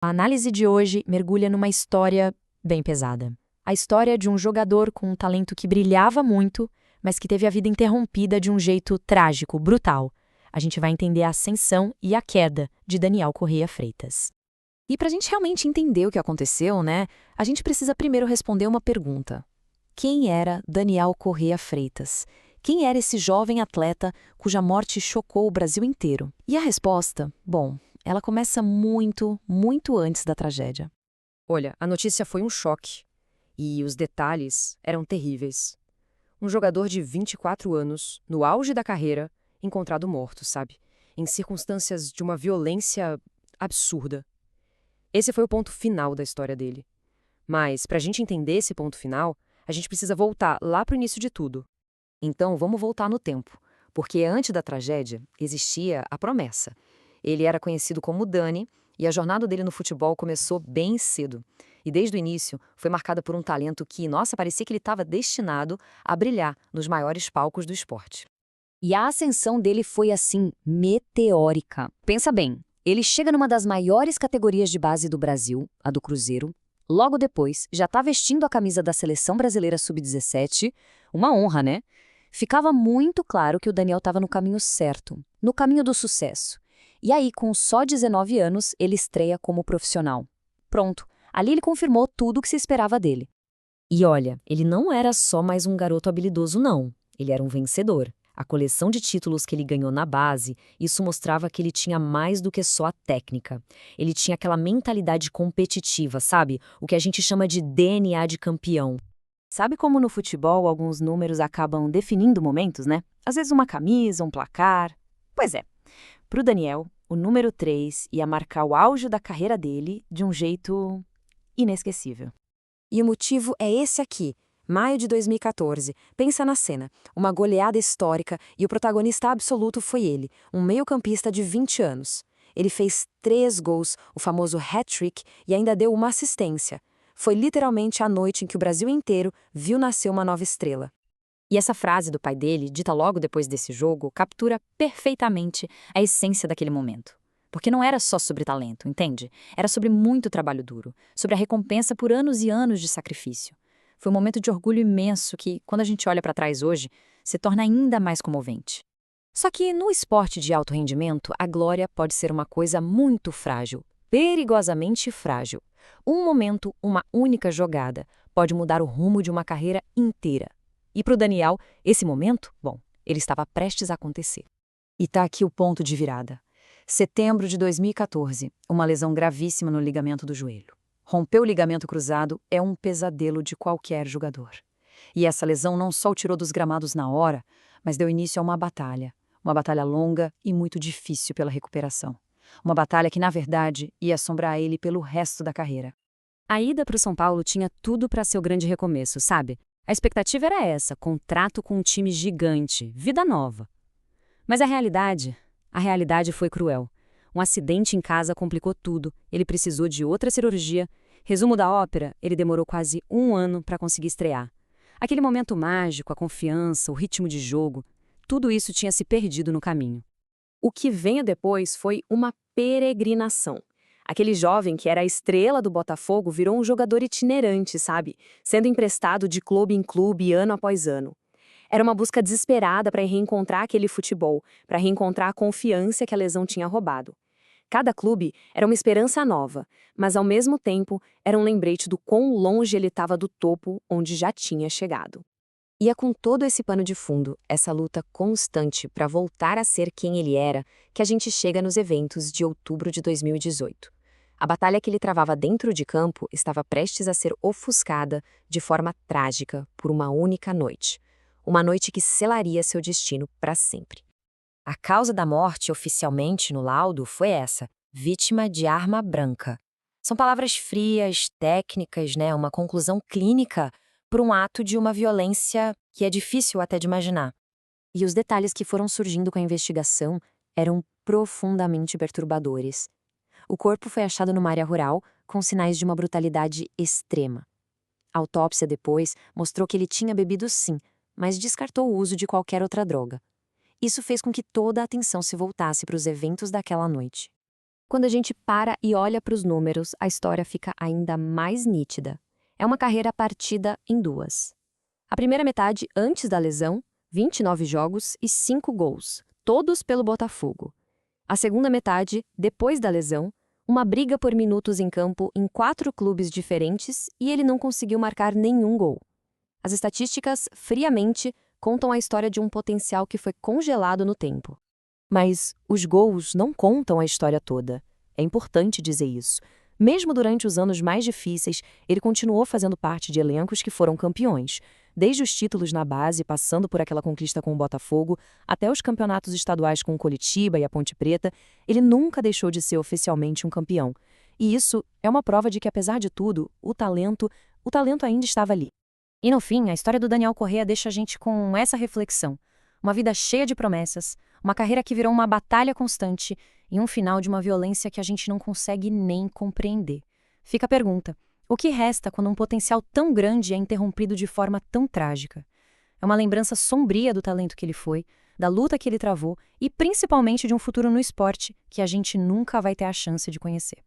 A análise de hoje mergulha numa história bem pesada. A história de um jogador com um talento que brilhava muito, mas que teve a vida interrompida de um jeito trágico, brutal. A gente vai entender a ascensão e a queda de Daniel Correia Freitas. E para a gente realmente entender o que aconteceu, né, a gente precisa primeiro responder uma pergunta. Quem era Daniel Correia Freitas? Quem era esse jovem atleta cuja morte chocou o Brasil inteiro? E a resposta, bom, ela começa muito, muito antes da tragédia. Olha, a notícia foi um choque. E os detalhes eram terríveis. Um jogador de 24 anos, no auge da carreira, encontrado morto, sabe? Em circunstâncias de uma violência absurda. Esse foi o ponto final da história dele. Mas, para a gente entender esse ponto final, a gente precisa voltar lá para o início de tudo. Então, vamos voltar no tempo, porque antes da tragédia existia a promessa. Ele era conhecido como Dani e a jornada dele no futebol começou bem cedo. E desde o início foi marcada por um talento que, nossa, parecia que ele estava destinado a brilhar nos maiores palcos do esporte. E a ascensão dele foi assim, meteórica. Pensa bem, ele chega numa das maiores categorias de base do Brasil, a do Cruzeiro. Logo depois, já está vestindo a camisa da Seleção Brasileira Sub-17, uma honra, né? Ficava muito claro que o Daniel estava no caminho certo, no caminho do sucesso. E aí, com só 19 anos, ele estreia como profissional. Pronto, ali ele confirmou tudo o que se esperava dele. E olha, ele não era só mais um garoto habilidoso, não. Ele era um vencedor. A coleção de títulos que ele ganhou na base, isso mostrava que ele tinha mais do que só a técnica. Ele tinha aquela mentalidade competitiva, sabe? O que a gente chama de DNA de campeão. Sabe como no futebol alguns números acabam definindo momentos, né? Às vezes uma camisa, um placar. Pois é, para o Daniel, o número 3 ia marcar o auge da carreira dele de um jeito inesquecível. E o motivo é esse aqui. Maio de 2014. Pensa na cena. Uma goleada histórica e o protagonista absoluto foi ele, um meio-campista de 20 anos. Ele fez 3 gols, o famoso hat-trick, e ainda deu uma assistência. Foi literalmente a noite em que o Brasil inteiro viu nascer uma nova estrela. E essa frase do pai dele, dita logo depois desse jogo, captura perfeitamente a essência daquele momento. Porque não era só sobre talento, entende? Era sobre muito trabalho duro, sobre a recompensa por anos e anos de sacrifício. Foi um momento de orgulho imenso que, quando a gente olha para trás hoje, se torna ainda mais comovente. Só que no esporte de alto rendimento, a glória pode ser uma coisa muito frágil, perigosamente frágil. Um momento, uma única jogada, pode mudar o rumo de uma carreira inteira. E para o Daniel, esse momento, bom, ele estava prestes a acontecer. E tá aqui o ponto de virada. Setembro de 2014, uma lesão gravíssima no ligamento do joelho. Romper o ligamento cruzado é um pesadelo de qualquer jogador. E essa lesão não só o tirou dos gramados na hora, mas deu início a uma batalha. Uma batalha longa e muito difícil pela recuperação. Uma batalha que, na verdade, ia assombrar ele pelo resto da carreira. A ida para o São Paulo tinha tudo para ser o grande recomeço, sabe? A expectativa era essa, contrato com um time gigante, vida nova. Mas a realidade foi cruel. Um acidente em casa complicou tudo, ele precisou de outra cirurgia. Resumo da ópera, ele demorou quase 1 ano para conseguir estrear. Aquele momento mágico, a confiança, o ritmo de jogo, tudo isso tinha se perdido no caminho. O que veio depois foi uma peregrinação. Aquele jovem que era a estrela do Botafogo virou um jogador itinerante, sabe? Sendo emprestado de clube em clube ano após ano. Era uma busca desesperada para reencontrar aquele futebol, para reencontrar a confiança que a lesão tinha roubado. Cada clube era uma esperança nova, mas ao mesmo tempo era um lembrete do quão longe ele estava do topo onde já tinha chegado. E é com todo esse pano de fundo, essa luta constante para voltar a ser quem ele era, que a gente chega nos eventos de outubro de 2018. A batalha que ele travava dentro de campo estava prestes a ser ofuscada de forma trágica por uma única noite. Uma noite que selaria seu destino para sempre. A causa da morte, oficialmente no laudo, foi essa: vítima de arma branca. São palavras frias, técnicas, né? Uma conclusão clínica por um ato de uma violência que é difícil até de imaginar. E os detalhes que foram surgindo com a investigação eram profundamente perturbadores. O corpo foi achado numa área rural, com sinais de uma brutalidade extrema. A autópsia depois mostrou que ele tinha bebido sim, mas descartou o uso de qualquer outra droga. Isso fez com que toda a atenção se voltasse para os eventos daquela noite. Quando a gente para e olha para os números, a história fica ainda mais nítida. É uma carreira partida em duas. A primeira metade, antes da lesão, 29 jogos e 5 gols, todos pelo Botafogo. A segunda metade, depois da lesão, uma briga por minutos em campo em 4 clubes diferentes e ele não conseguiu marcar nenhum gol. As estatísticas, friamente, contam a história de um potencial que foi congelado no tempo. Mas os gols não contam a história toda. É importante dizer isso. Mesmo durante os anos mais difíceis, ele continuou fazendo parte de elencos que foram campeões. Desde os títulos na base, passando por aquela conquista com o Botafogo, até os campeonatos estaduais com o Coritiba e a Ponte Preta, ele nunca deixou de ser oficialmente um campeão. E isso é uma prova de que, apesar de tudo, o talento ainda estava ali. E no fim, a história do Daniel Corrêa deixa a gente com essa reflexão. Uma vida cheia de promessas, uma carreira que virou uma batalha constante e um final de uma violência que a gente não consegue nem compreender. Fica a pergunta: o que resta quando um potencial tão grande é interrompido de forma tão trágica? É uma lembrança sombria do talento que ele foi, da luta que ele travou e principalmente de um futuro no esporte que a gente nunca vai ter a chance de conhecer.